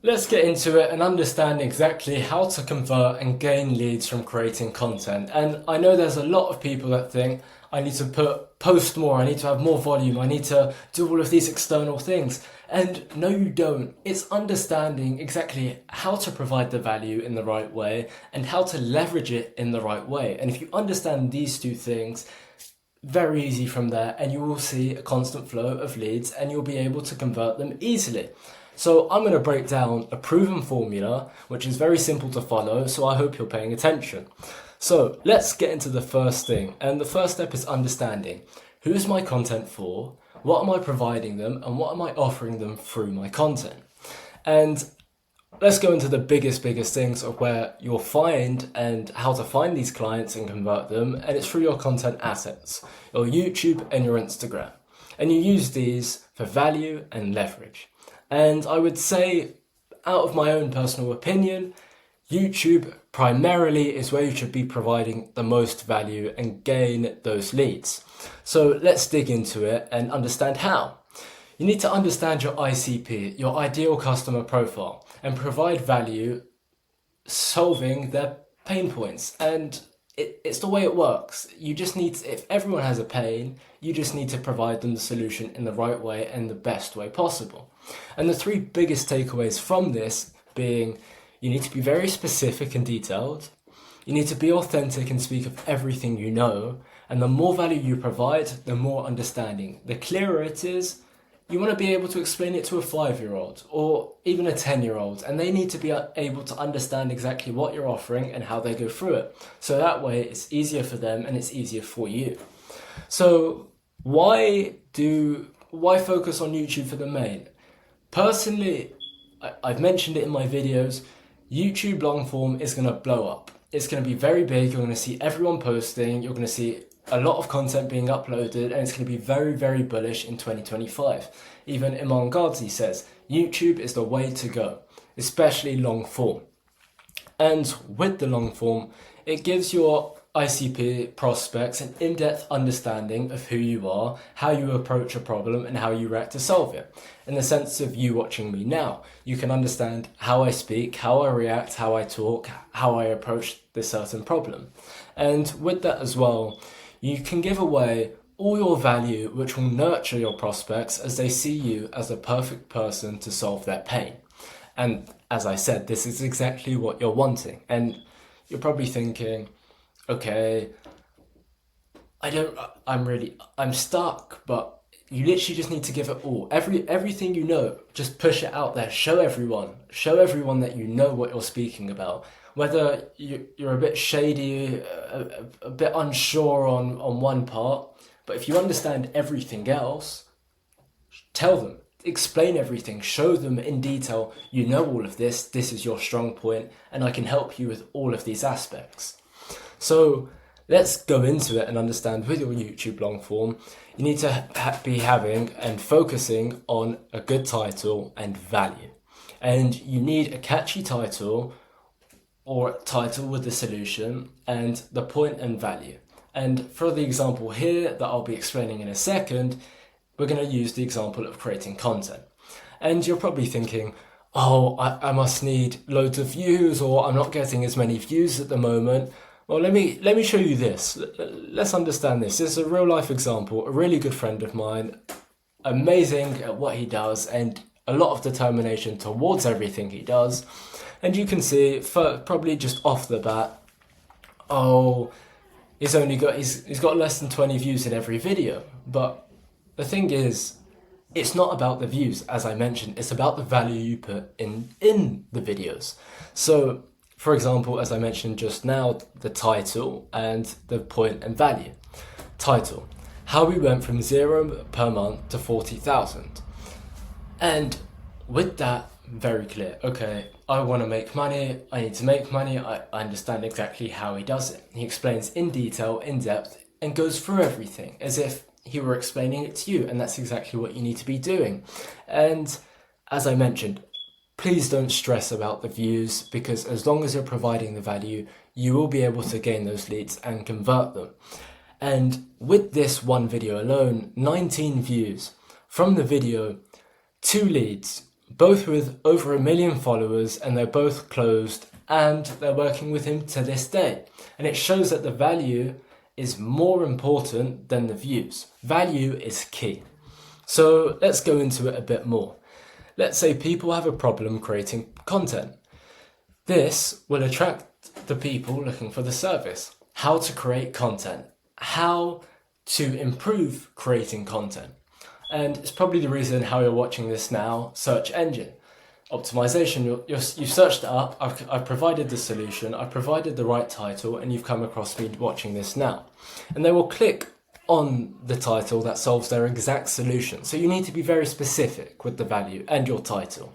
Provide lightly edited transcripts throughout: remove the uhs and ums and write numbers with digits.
Let's get into it and understand exactly how to convert and gain leads from creating content. And I know there's a lot of people that think I need to post more, I need to have more volume, I need to do all of these external things. And no, you don't. It's understanding exactly how to provide the value in the right way and how to leverage it in the right way. And if you understand these two things, very easy from there, and you will see a constant flow of leads and you'll be able to convert them easily. So I'm going to break down a proven formula, which is very simple to follow, so I hope you're paying attention. So let's get into the first thing, and the first step is understanding who's my content for, what am I providing them, and what am I offering them through my content. And let's go into the biggest things of where you'll find and how to find these clients and convert them, and it's through your content assets, your YouTube and your Instagram. And you use these for value and leverage. And I would say, out of my own personal opinion, YouTube primarily is where you should be providing the most value and gain those leads. So let's dig into it and understand how. You need to understand your ICP, your ideal customer profile, and provide value solving their pain points. And it's the way it works. You just need to, if everyone has a pain, you just need to provide them the solution in the right way and the best way possible. And the three biggest takeaways from this being, you need to be very specific and detailed, you need to be authentic and speak of everything you know, and the more value you provide, the more understanding. The clearer it is, you want to be able to explain it to a 5-year-old or even a 10-year-old, and they need to be able to understand exactly what you're offering and how they go through it. So that way it's easier for them and it's easier for you. So why focus on YouTube for the main? Personally, I've mentioned it in my videos, YouTube long form is going to blow up. It's going to be very big, you're going to see everyone posting, you're going to see a lot of content being uploaded, and it's going to be very bullish in 2025. Even Imam Ghazi says, YouTube is the way to go, especially long form. And with the long form, it gives your ICP prospects an in-depth understanding of who you are, how you approach a problem, and how you react to solve it. In the sense of you watching me now, you can understand how I speak, how I react, how I talk, how I approach this certain problem. And with that as well, you can give away all your value, which will nurture your prospects as they see you as a perfect person to solve their pain. And as I said, this is exactly what you're wanting. And you're probably thinking, okay, I'm stuck, but you literally just need to give it all. Everything you know, just push it out there. Show everyone that you know what you're speaking about. Whether you're a bit shady, a bit unsure on one part, but if you understand everything else, tell them, explain everything, show them in detail, you know all of this, this is your strong point, and I can help you with all of these aspects. So let's go into it and understand with your YouTube long form, you need to be having and focusing on a good title and value. And you need a catchy title or title with the solution and the point and value. And for the example here that I'll be explaining in a second, we're going to use the example of creating content. And you're probably thinking, oh, I must need loads of views, or I'm not getting as many views at the moment. Well, let me show you this. Let's understand this. This is a real life example. A really good friend of mine, amazing at what he does and a lot of determination towards everything he does. And you can see, probably just off the bat, he's got less than 20 views in every video. But the thing is, it's not about the views, as I mentioned. It's about the value you put in the videos. So, for example, as I mentioned just now, the title and the point and value. Title: how we went from 0 per month to 40,000. And with that, very clear. Okay, I want to make money, I need to make money, I understand exactly how he does it. He explains in detail, in depth, and goes through everything as if he were explaining it to you, and that's exactly what you need to be doing. And as I mentioned, please don't stress about the views, because as long as you're providing the value, you will be able to gain those leads and convert them. And with this one video alone, 19 views. From the video, 2 leads, both with over 1 million followers, and they're both closed, and they're working with him to this day. And it shows that the value is more important than the views. Value is key. So let's go into it a bit more. Let's say people have a problem creating content. This will attract the people looking for the service. How to create content. How to improve creating content. And it's probably the reason how you're watching this now, search engine optimization. You've searched it up, I've provided the solution, I've provided the right title, and you've come across me watching this now. And they will click on the title that solves their exact solution. So you need to be very specific with the value and your title.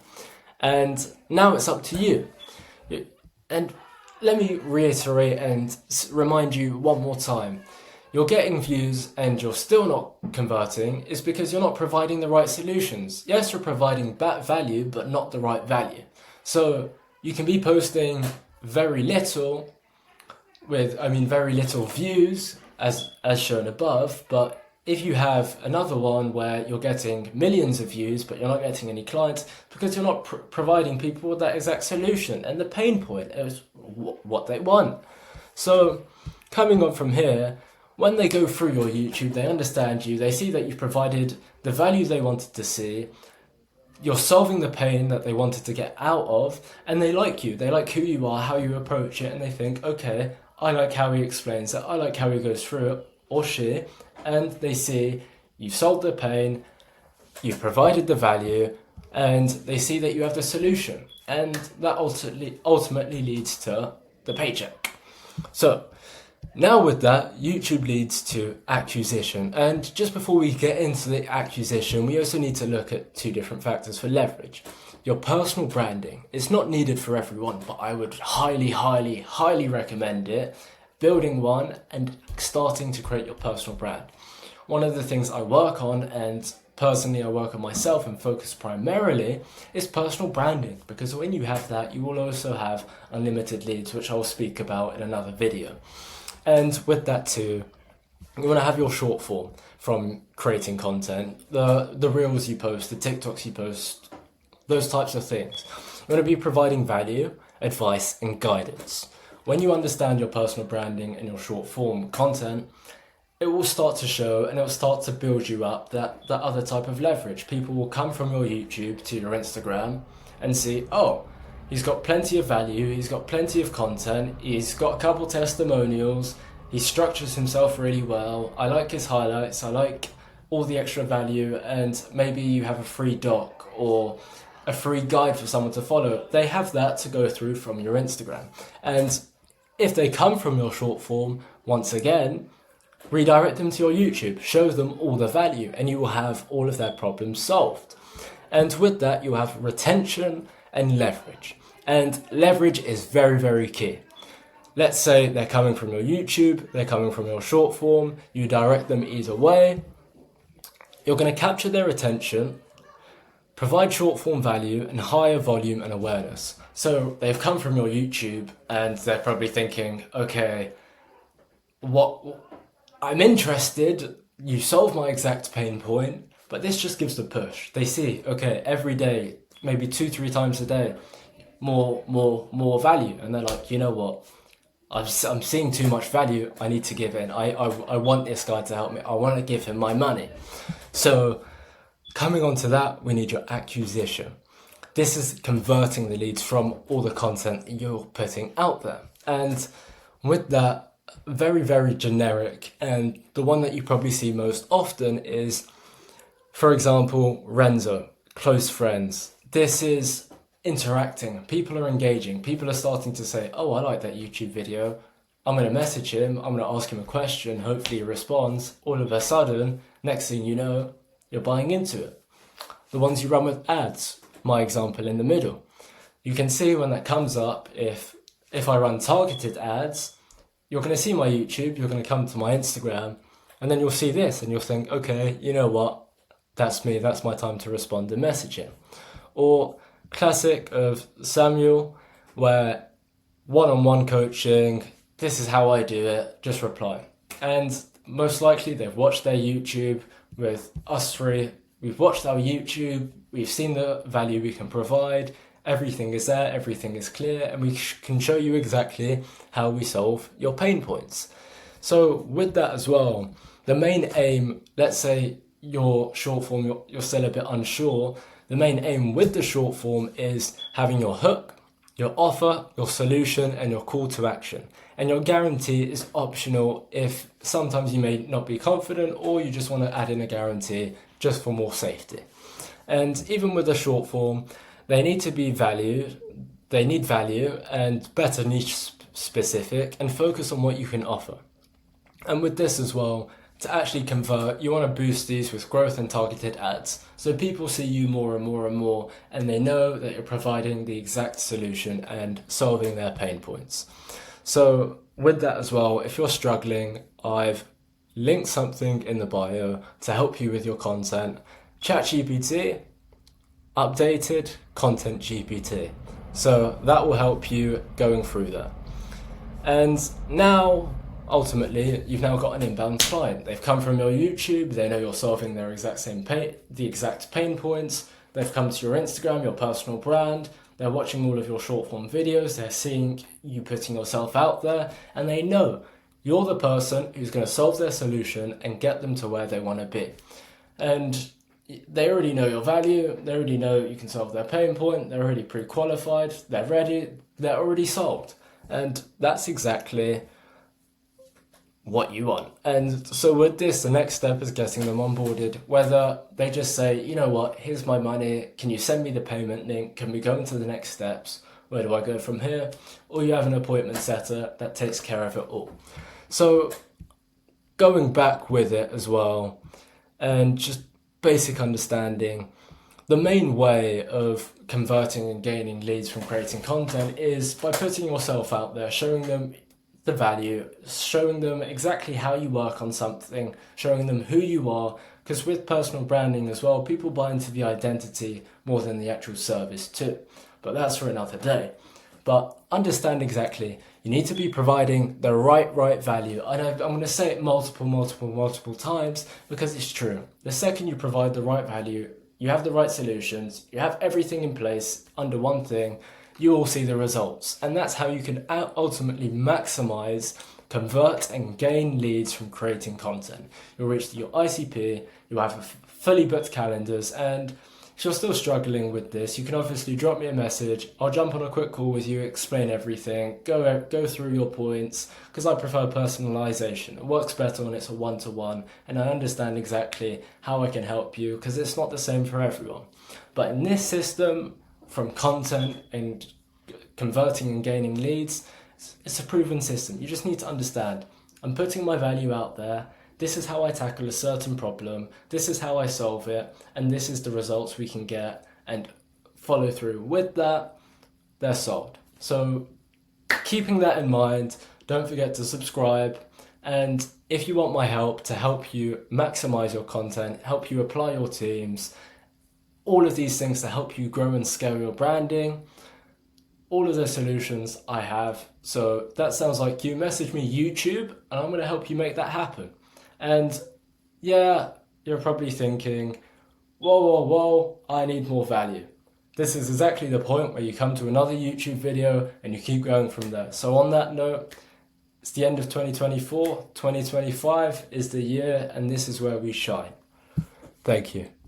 And now it's up to you. And let me reiterate and remind you one more time. You're getting views and you're still not converting is because you're not providing the right solutions. Yes, you're providing value, but not the right value. So you can be posting very little very little views as shown above, but if you have another one where you're getting millions of views, but you're not getting any clients because you're not providing people with that exact solution, and the pain point is what they want. So coming on from here, when they go through your YouTube, they understand you, they see that you've provided the value they wanted to see, you're solving the pain that they wanted to get out of, and they like you. They like who you are, how you approach it, and they think, okay, I like how he explains it, I like how he goes through it, or she, and they see you've solved the pain, you've provided the value, and they see that you have the solution. And that ultimately leads to the paycheck. So now with that, YouTube leads to acquisition. And just before we get into the acquisition, we also need to look at two different factors for leverage. Your personal branding. It's not needed for everyone, but I would highly, highly, highly recommend it. Building one and starting to create your personal brand. One of the things I work on, and personally I work on myself and focus primarily, is personal branding. Because when you have that, you will also have unlimited leads, which I will speak about in another video. And with that too, you want to have your short form from creating content, the reels you post, the TikToks you post, those types of things. You want to be providing value, advice, and guidance. When you understand your personal branding and your short form content, it will start to show, and it will start to build you up that other type of leverage. People will come from your YouTube to your Instagram and see, oh, he's got plenty of value, he's got plenty of content, he's got a couple testimonials, he structures himself really well, I like his highlights, I like all the extra value, and maybe you have a free doc or a free guide for someone to follow. They have that to go through from your Instagram. And if they come from your short form, once again, redirect them to your YouTube, show them all the value, and you will have all of their problems solved. And with that, you have retention and leverage. And leverage is very, very key. Let's say they're coming from your YouTube, they're coming from your short form, you direct them either way. You're going to capture their attention, provide short form value, and higher volume and awareness. So they've come from your YouTube and they're probably thinking, okay, I'm interested, you solve my exact pain point, but this just gives the push. They see, okay, every day, maybe 2-3 times a day, more value. And they're like, you know what? I'm seeing too much value. I need to give in. I want this guy to help me. I want to give him my money. So coming on to that, we need your acquisition. This is converting the leads from all the content you're putting out there. And with that, very, very generic, and the one that you probably see most often is, for example, Renzo, close friends. This is interacting. People are engaging. People are starting to say, oh, I like that YouTube video. I'm going to message him. I'm going to ask him a question. Hopefully he responds. All of a sudden, next thing you know, you're buying into it. The ones you run with ads, my example in the middle. You can see when that comes up, if I run targeted ads, you're going to see my YouTube, you're going to come to my Instagram, and then you'll see this and you'll think, okay, you know what? That's me. That's my time to respond and message him. Or classic of Samuel, where one-on-one coaching, this is how I do it, just reply. And most likely they've watched their YouTube with us three we've watched our YouTube, we've seen the value we can provide, everything is there, everything is clear, and we can show you exactly how we solve your pain points. So with that as well, the main aim, let's say your short form, you're still a bit unsure, the main aim with the short form is having your hook, your offer, your solution, and your call to action. And your guarantee is optional if sometimes you may not be confident or you just want to add in a guarantee just for more safety. And even with the short form, they need to be valued, they need value and better niche specific and focus on what you can offer. And with this as well, to actually convert, you want to boost these with growth and targeted ads. So people see you more and more and more, and they know that you're providing the exact solution and solving their pain points. So with that as well, if you're struggling, I've linked something in the bio to help you with your content. ChatGPT, updated content GPT. So that will help you going through that. And now, ultimately, you've now got an inbound client. They've come from your YouTube, they know you're solving their exact same the exact pain points. They've come to your Instagram, your personal brand. They're watching all of your short form videos. They're seeing you putting yourself out there, and they know you're the person who's going to solve their solution and get them to where they want to be. And they already know your value. They already know you can solve their pain point. They're already pre-qualified. They're ready. They're already sold. And that's exactly what you want. And so with this, the next step is getting them onboarded, whether they just say, you know what, here's my money, can you send me the payment link, can we go into the next steps, where do I go from here, or you have an appointment setter that takes care of it all. So going back with it as well, and just basic understanding, the main way of converting and gaining leads from creating content is by putting yourself out there, showing them the value, showing them exactly how you work on something, showing them who you are, because with personal branding as well, people buy into the identity more than the actual service too. But that's for another day. But understand exactly, you need to be providing the right value. And I'm going to say it multiple times because it's true. The second you provide the right value, you have the right solutions, you have everything in place under one thing, you will see the results. And that's how you can ultimately maximize, convert and gain leads from creating content. You'll reach your ICP, you'll have fully booked calendars, and if you're still struggling with this, you can obviously drop me a message. I'll jump on a quick call with you, explain everything, go through your points, because I prefer personalization. It works better when it's a one-to-one, and I understand exactly how I can help you, because it's not the same for everyone. But in this system, from content and converting and gaining leads, it's a proven system. You just need to understand, I'm putting my value out there, this is how I tackle a certain problem, this is how I solve it, and this is the results we can get, and follow through with that, they're sold. So keeping that in mind, don't forget to subscribe, and if you want my help to help you maximize your content, help you apply your teams, all of these things to help you grow and scale your branding, all of the solutions I have. So that sounds like you, message me YouTube and I'm going to help you make that happen. And yeah, you're probably thinking, whoa, I need more value. This is exactly the point where you come to another YouTube video and you keep going from there. So on that note, it's the end of 2024, 2025 is the year, and this is where we shine. Thank you.